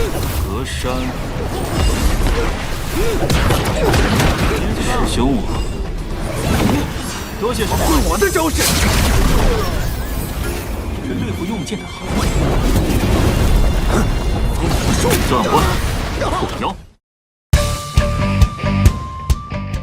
隔山师兄我，多谢师傅。我的招式，这对付用剑的好坏，转过来，不摇。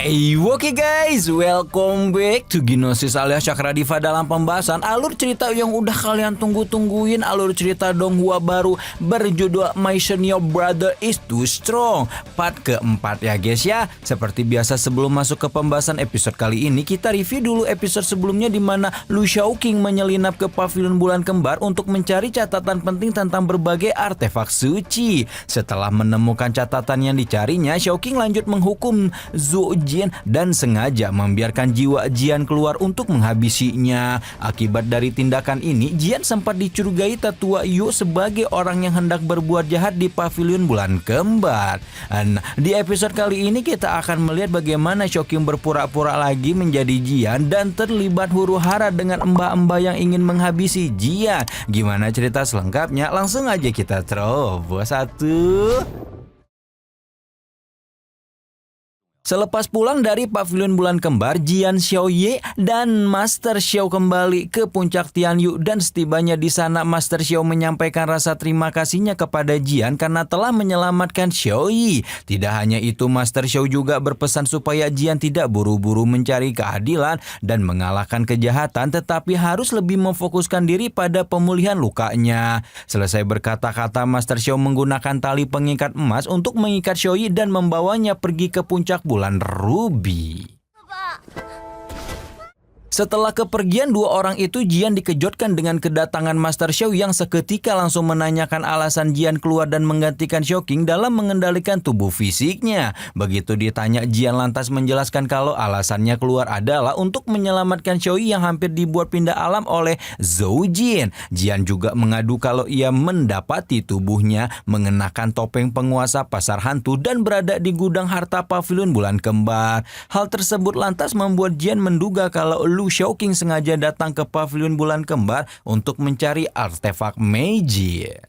Hey, oke guys, welcome back to Gnosis alias Cakradiva dalam pembahasan alur cerita yang udah kalian tunggu-tungguin. Alur cerita Donghua baru berjudul My Senior Brother is Too Strong part keempat ya guys ya. Seperti biasa sebelum masuk ke pembahasan episode kali ini, kita review dulu episode sebelumnya di mana Lu Shaoqing menyelinap ke pavilion bulan kembar untuk mencari catatan penting tentang berbagai artefak suci. Setelah menemukan catatan yang dicarinya, Shaoqing lanjut menghukum Zhou Jin dan sengaja membiarkan jiwa Jian keluar untuk menghabisinya. Akibat dari tindakan ini, Jian sempat dicurigai tetua Yu sebagai orang yang hendak berbuat jahat di pavilion bulan kembar. Nah, di episode kali ini kita akan melihat bagaimana Shaoqing berpura-pura lagi menjadi Jian dan terlibat huru-hara dengan mbah-mbah yang ingin menghabisi Jian. Gimana cerita selengkapnya? Langsung aja kita terobos satu. Selepas pulang dari pavilion bulan kembar, Jian Xiaoye dan Master Xiao kembali ke puncak Tianyu dan setibanya di sana Master Xiao menyampaikan rasa terima kasihnya kepada Jian karena telah menyelamatkan Xiaoyi. Tidak hanya itu, Master Xiao juga berpesan supaya Jian tidak buru-buru mencari keadilan dan mengalahkan kejahatan, tetapi harus lebih memfokuskan diri pada pemulihan lukanya. Selesai berkata-kata, Master Xiao menggunakan tali pengikat emas untuk mengikat Xiaoyi dan membawanya pergi ke puncak bulan Ruby. Setelah kepergian dua orang itu, Jian dikejutkan dengan kedatangan Master Xiao yang seketika langsung menanyakan alasan Jian keluar dan menggantikan Shaoqing dalam mengendalikan tubuh fisiknya. Begitu ditanya, Jian lantas menjelaskan kalau alasannya keluar adalah untuk menyelamatkan Xiaoyi yang hampir dibuat pindah alam oleh Zhou Jin. Jian juga mengadu kalau ia mendapati tubuhnya mengenakan topeng penguasa pasar hantu dan berada di gudang harta pavilion bulan kembar. Hal tersebut lantas membuat Jian menduga kalau Lu Shaoqing sengaja datang ke pavilion bulan kembar untuk mencari artefak magis.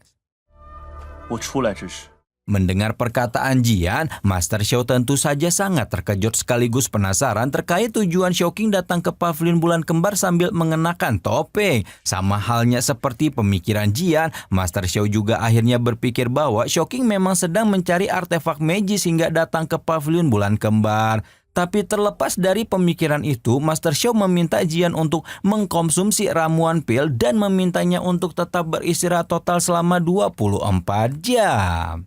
Mendengar perkataan Jian, Master Xiao tentu saja sangat terkejut sekaligus penasaran terkait tujuan Shaoqing datang ke pavilion bulan kembar sambil mengenakan topeng. Sama halnya seperti pemikiran Jian, Master Xiao juga akhirnya berpikir bahwa Shaoqing memang sedang mencari artefak magis hingga datang ke pavilion bulan kembar. Tapi terlepas dari pemikiran itu, Master Xiao meminta Jian untuk mengkonsumsi ramuan pil dan memintanya untuk tetap beristirahat total selama 24 jam.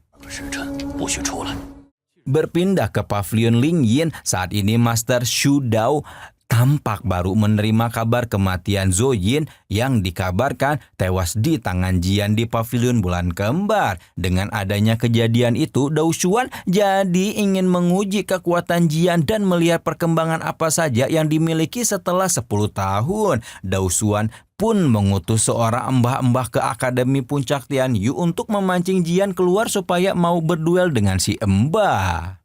Berpindah ke pavilion Lingyin, saat ini Master Shu Dao tampak baru menerima kabar kematian Zhou Jin yang dikabarkan tewas di tangan Jian di pavilion bulan kembar. Dengan adanya kejadian itu, Dao Xuan jadi ingin menguji kekuatan Jian dan melihat perkembangan apa saja yang dimiliki setelah 10 tahun. Dao Xuan pun mengutus seorang mbah-mbah ke Akademi Puncak Tianyu untuk memancing Jian keluar supaya mau berduel dengan si mbah.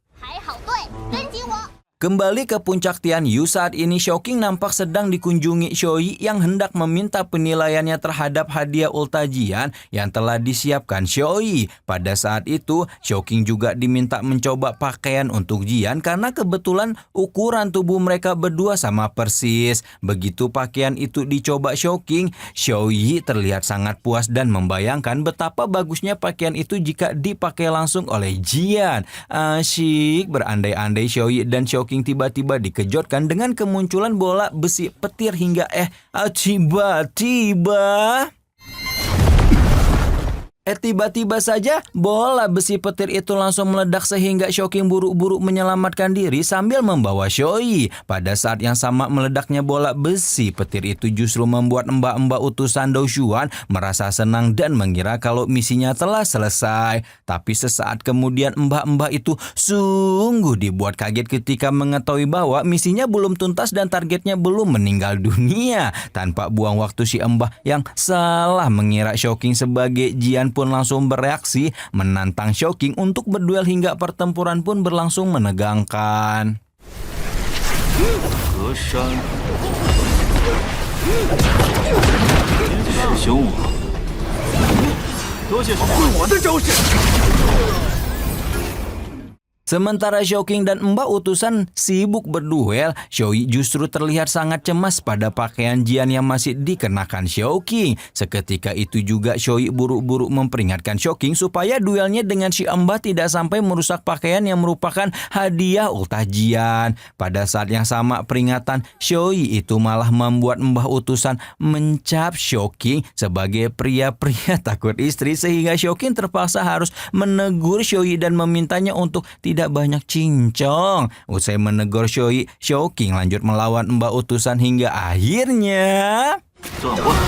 Kembali ke puncak Tianyu, saat ini Shaoqing nampak sedang dikunjungi Xiaoyi yang hendak meminta penilaiannya terhadap hadiah ulta Jian yang telah disiapkan Xiaoyi. Pada saat itu, Shaoqing juga diminta mencoba pakaian untuk Jian karena kebetulan ukuran tubuh mereka berdua sama persis. Begitu pakaian itu dicoba Shaoqing, Xiaoyi terlihat sangat puas dan membayangkan betapa bagusnya pakaian itu jika dipakai langsung oleh Jian. Asyik berandai-andai Xiaoyi dan Shaoqing tiba-tiba dikejutkan dengan kemunculan bola besi petir hingga tiba-tiba saja bola besi petir itu langsung meledak sehingga Shaoqing buru-buru menyelamatkan diri sambil membawa Xiaoyi. Pada saat yang sama, meledaknya bola besi petir itu justru membuat mbak-mbak utusan Dao Xuan merasa senang dan mengira kalau misinya telah selesai. Tapi sesaat kemudian mbak-mbak itu sungguh dibuat kaget ketika mengetahui bahwa misinya belum tuntas dan targetnya belum meninggal dunia. Tanpa buang waktu, si mbah yang salah mengira Shaoqing sebagai Jian pun langsung bereaksi menantang Shaoqing untuk berduel hingga pertempuran pun berlangsung menegangkan. 多谢师傅。我的招式。 Sementara Shouking dan Mbak Utusan sibuk berduel, Xiaoyi justru terlihat sangat cemas pada pakaian Jian yang masih dikenakan Shouking. Seketika itu juga Xiaoyi buru-buru memperingatkan Shouking supaya duelnya dengan si Mbak tidak sampai merusak pakaian yang merupakan hadiah ultah Jian. Pada saat yang sama peringatan Xiaoyi itu malah membuat Mbak Utusan mencap Shouking sebagai pria-pria takut istri sehingga Shouking terpaksa harus menegur Xiaoyi dan memintanya untuk tidak banyak cincong. Usai menegur Xiaoyi, Shouking lanjut melawan Mbak Utusan hingga akhirnya 转过来，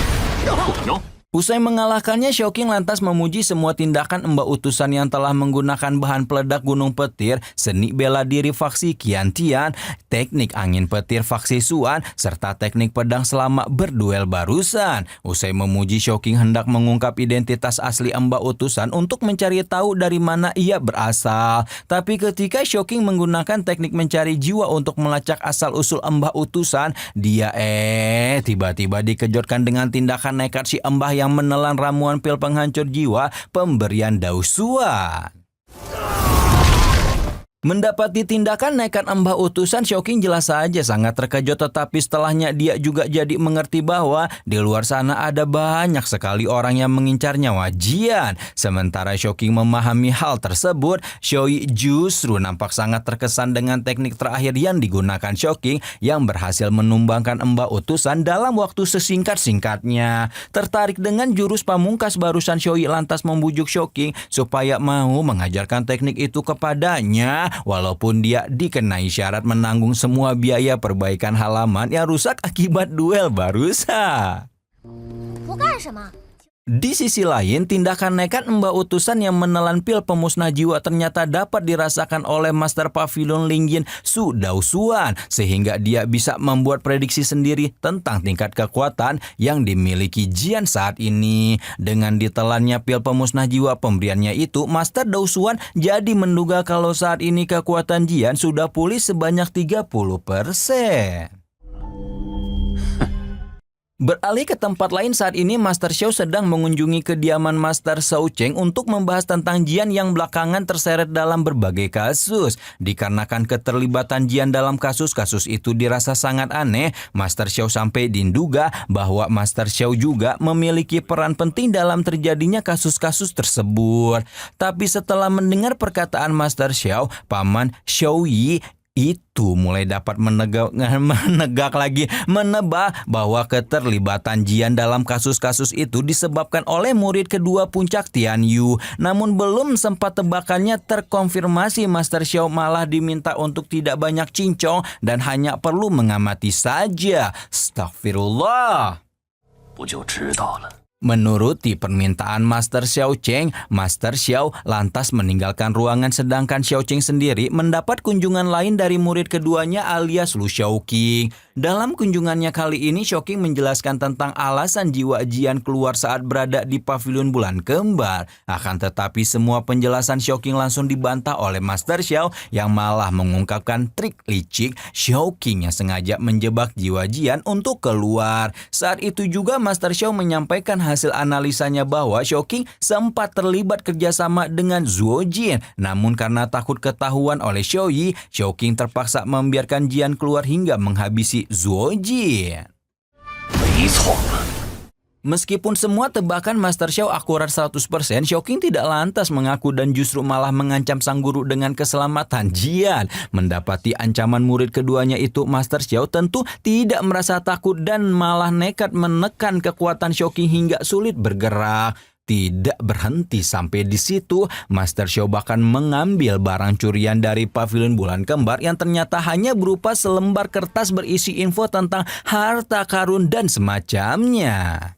不可能！ usai mengalahkannya, Shouking lantas memuji semua tindakan Mbak Utusan yang telah menggunakan bahan peledak gunung petir, seni bela diri faksi Qiantian, teknik angin petir faksi Suan, serta teknik pedang selama berduel barusan. Usai memuji, Shouking hendak mengungkap identitas asli Mbak Utusan untuk mencari tahu dari mana ia berasal. Tapi ketika Shouking menggunakan teknik mencari jiwa untuk melacak asal-usul Mbak Utusan, dia tiba-tiba dikejutkan dengan tindakan nekat si Mbah yang menelan ramuan pil penghancur jiwa pemberian Daosuan. Mendapati tindakan nekat Mbah Utusan, Shouking jelas saja sangat terkejut, tetapi setelahnya dia juga jadi mengerti bahwa di luar sana ada banyak sekali orang yang mengincar nyawa Jian. Sementara Shouking memahami hal tersebut, Xiaoyi justru nampak sangat terkesan dengan teknik terakhir yang digunakan Shouking yang berhasil menumbangkan Mbah Utusan dalam waktu sesingkat-singkatnya. Tertarik dengan jurus pamungkas barusan, Xiaoyi lantas membujuk Shouking supaya mau mengajarkan teknik itu kepadanya. Walaupun dia dikenai syarat menanggung semua biaya perbaikan halaman yang rusak akibat duel barusan. 不干什么？ Di sisi lain, tindakan nekat Mbak Utusan yang menelan pil pemusnah jiwa ternyata dapat dirasakan oleh Master Pavilion Lingjin Su Daosuan, sehingga dia bisa membuat prediksi sendiri tentang tingkat kekuatan yang dimiliki Jian saat ini. Dengan ditelannya pil pemusnah jiwa pemberiannya itu, Master Daosuan jadi menduga kalau saat ini kekuatan Jian sudah pulih sebanyak 30%. Beralih ke tempat lain, saat ini Master Xiao sedang mengunjungi kediaman Master Shao Cheng untuk membahas tentang Jian yang belakangan terseret dalam berbagai kasus. Dikarenakan keterlibatan Jian dalam kasus-kasus itu dirasa sangat aneh, Master Xiao sampai diduga bahwa Master Xiao juga memiliki peran penting dalam terjadinya kasus-kasus tersebut. Tapi setelah mendengar perkataan Master Xiao, Paman Xiaoyi itu mulai dapat menebak bahwa keterlibatan Jian dalam kasus-kasus itu disebabkan oleh murid kedua puncak Tian Yu. Namun belum sempat tebakannya terkonfirmasi, Master Xiao malah diminta untuk tidak banyak cincong dan hanya perlu mengamati saja. Astagfirullah. 不就知道了。 Menuruti permintaan Master Xiao Cheng, Master Xiao lantas meninggalkan ruangan sedangkan Xiao Cheng sendiri mendapat kunjungan lain dari murid keduanya alias Lu Xiaoqing. Dalam kunjungannya kali ini, Shouking menjelaskan tentang alasan jiwa Jian keluar saat berada di pavilion bulan kembar. Akan tetapi semua penjelasan Shouking langsung dibantah oleh Master Xiao yang malah mengungkapkan trik licik Shouking yang sengaja menjebak jiwa Jian untuk keluar. Saat itu juga Master Xiao menyampaikan hasil analisanya bahwa Shouking sempat terlibat kerjasama dengan Zuo Jin. Namun karena takut ketahuan oleh Xiaoyi, Shouking terpaksa membiarkan Jian keluar hingga menghabisi Zuo Jin. 没错。 Meskipun semua tebakan Master Xiao akurat 100%, Shouking tidak lantas mengaku dan justru malah mengancam sang guru dengan keselamatan Jian. Mendapati ancaman murid keduanya itu, Master Xiao tentu tidak merasa takut dan malah nekat menekan kekuatan Shouking hingga sulit bergerak. Tidak berhenti sampai di situ, Master Xiao bahkan mengambil barang curian dari pavilion bulan kembar yang ternyata hanya berupa selembar kertas berisi info tentang harta karun dan semacamnya.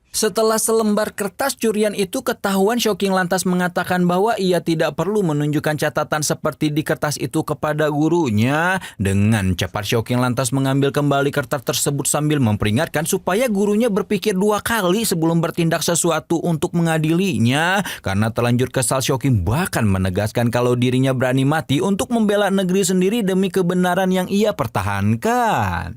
Setelah selembar kertas curian itu ketahuan, Shouking lantas mengatakan bahwa ia tidak perlu menunjukkan catatan seperti di kertas itu kepada gurunya. Dengan cepat Shouking lantas mengambil kembali kertas tersebut sambil memperingatkan supaya gurunya berpikir 2 kali sebelum bertindak sesuatu untuk mengadilinya. Karena terlanjur kesal, Shouking bahkan menegaskan kalau dirinya berani mati untuk membela negeri sendiri demi kebenaran yang ia pertahankan.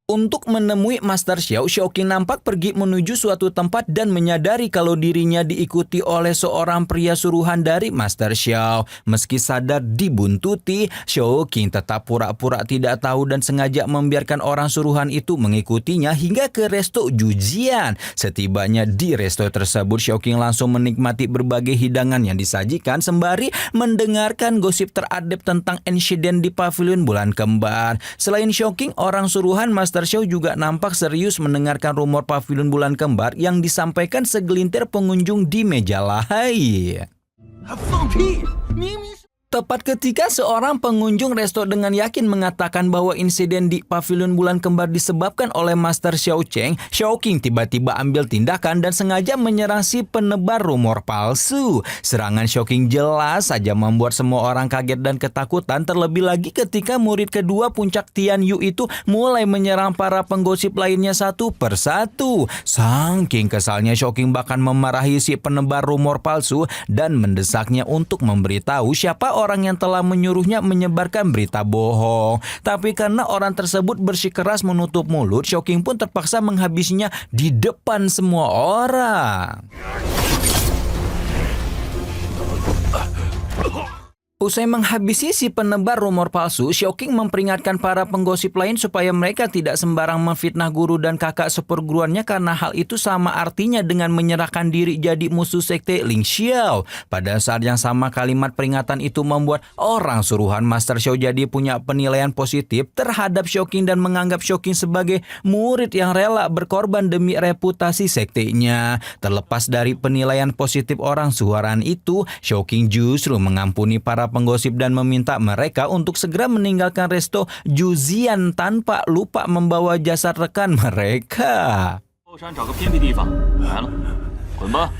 Untuk menemui Master Xiao, Xiaoqing nampak pergi menuju suatu tempat dan menyadari kalau dirinya diikuti oleh seorang pria suruhan dari Master Xiao. Meski sadar dibuntuti, Xiaoqing tetap pura-pura tidak tahu dan sengaja membiarkan orang suruhan itu mengikutinya hingga ke resto Jujian. Setibanya di resto tersebut, Xiaoqing langsung menikmati berbagai hidangan yang disajikan sembari mendengarkan gosip terupdate tentang insiden di pavilion bulan kembar. Selain Xiaoqing, orang suruhan Master Xiao juga nampak serius mendengarkan rumor pavilion bulan kembar yang disampaikan segelintir pengunjung di meja lain. 放屁！明明是 Tepat ketika seorang pengunjung resto dengan yakin mengatakan bahwa insiden di pavilion bulan kembar disebabkan oleh Master Xiao Cheng, Xiaoqing tiba-tiba ambil tindakan dan sengaja menyerang si penebar rumor palsu. Serangan Xiaoqing jelas saja membuat semua orang kaget dan ketakutan, terlebih lagi ketika murid kedua puncak Tian Yu itu mulai menyerang para penggosip lainnya satu persatu. Saking kesalnya, Xiaoqing bahkan memarahi si penebar rumor palsu dan mendesaknya untuk memberitahu siapa orang yang telah menyuruhnya menyebarkan berita bohong. Tapi karena orang tersebut bersikeras menutup mulut, Xiaoqing pun terpaksa menghabisinya di depan semua orang. Usai menghabisi si penebar rumor palsu, Xiaoqing memperingatkan para penggosip lain supaya mereka tidak sembarang memfitnah guru dan kakak seperguruannya karena hal itu sama artinya dengan menyerahkan diri jadi musuh sekte Ling Xiao. Pada saat yang sama, kalimat peringatan itu membuat orang suruhan Master Xiao jadi punya penilaian positif terhadap Xiaoqing dan menganggap Xiaoqing sebagai murid yang rela berkorban demi reputasi sektenya. Terlepas dari penilaian positif orang suruhan itu, Xiaoqing justru mengampuni para penggosip dan meminta mereka untuk segera meninggalkan resto Jujian tanpa lupa membawa jasad rekan mereka. 后山找个偏僻地方，来了，滚吧！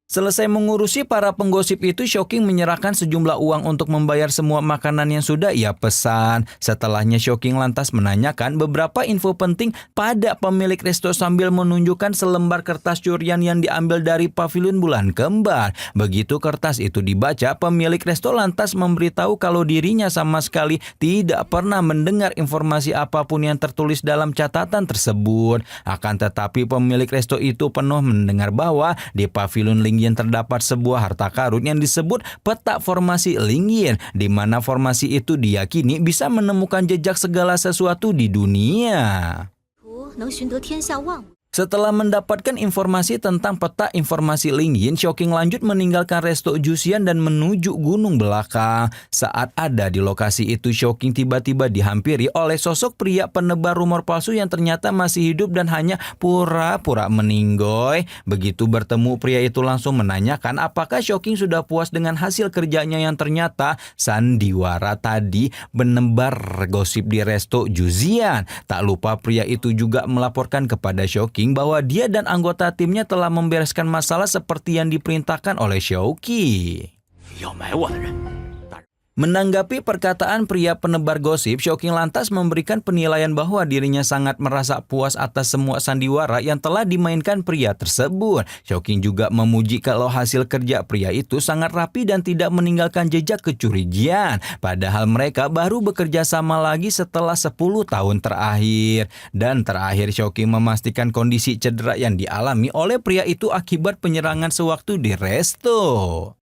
Selesai mengurusi para penggosip itu, Xiaoqing menyerahkan sejumlah uang untuk membayar semua makanan yang sudah ia pesan. Setelahnya, Xiaoqing lantas menanyakan beberapa info penting pada pemilik resto sambil menunjukkan selembar kertas curian yang diambil dari pavilion bulan kembar. Begitu kertas itu dibaca, pemilik resto lantas memberitahu kalau dirinya sama sekali tidak pernah mendengar informasi apapun yang tertulis dalam catatan tersebut. Akan tetapi pemilik resto itu penuh mendengar bahwa di pavilion Ling Yin terdapat sebuah harta karun yang disebut peta formasi Ling Yin, di mana formasi itu diyakini bisa menemukan jejak segala sesuatu di dunia. 图能寻得天下万物。 Setelah mendapatkan informasi tentang peta informasi Ling Yin, Xiaoqing lanjut meninggalkan resto Jujian dan menuju gunung belakang. Saat ada di lokasi itu, Xiaoqing tiba-tiba dihampiri oleh sosok pria penebar rumor palsu yang ternyata masih hidup dan hanya pura-pura meninggoy. Begitu bertemu, pria itu langsung menanyakan apakah Xiaoqing sudah puas dengan hasil kerjanya yang ternyata sandiwara tadi menebar gosip di resto Jujian. Tak lupa pria itu juga melaporkan kepada Xiaoqing bahwa dia dan anggota timnya telah membereskan masalah seperti yang diperintahkan oleh Xiaoqing. 要买我的人，大人。 Menanggapi perkataan pria penebar gosip, Xiaoqing lantas memberikan penilaian bahwa dirinya sangat merasa puas atas semua sandiwara yang telah dimainkan pria tersebut. Xiaoqing juga memuji kalau hasil kerja pria itu sangat rapi dan tidak meninggalkan jejak kecurigaan. Padahal mereka baru bekerja sama lagi setelah 10 tahun terakhir. Dan terakhir, Xiaoqing memastikan kondisi cedera yang dialami oleh pria itu akibat penyerangan sewaktu di resto.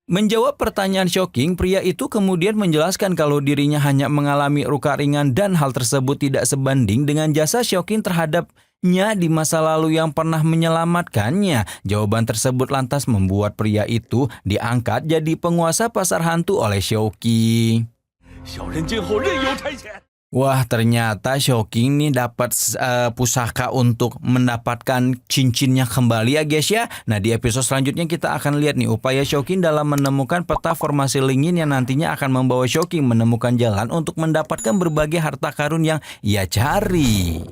Menjawab pertanyaan Xiaoqing, pria itu kemudian menjelaskan kalau dirinya hanya mengalami luka ringan dan hal tersebut tidak sebanding dengan jasa Xiaoqing terhadapnya di masa lalu yang pernah menyelamatkannya. Jawaban tersebut lantas membuat pria itu diangkat jadi penguasa pasar hantu oleh Xiaoqing. 小人今后任由差遣。 Wah, ternyata Xiaoqing nih dapat pusaka untuk mendapatkan cincinnya kembali ya guys ya. Nah, di episode selanjutnya kita akan lihat nih upaya Xiaoqing dalam menemukan peta formasi Ling Yin yang nantinya akan membawa Xiaoqing menemukan jalan untuk mendapatkan berbagai harta karun yang ia cari.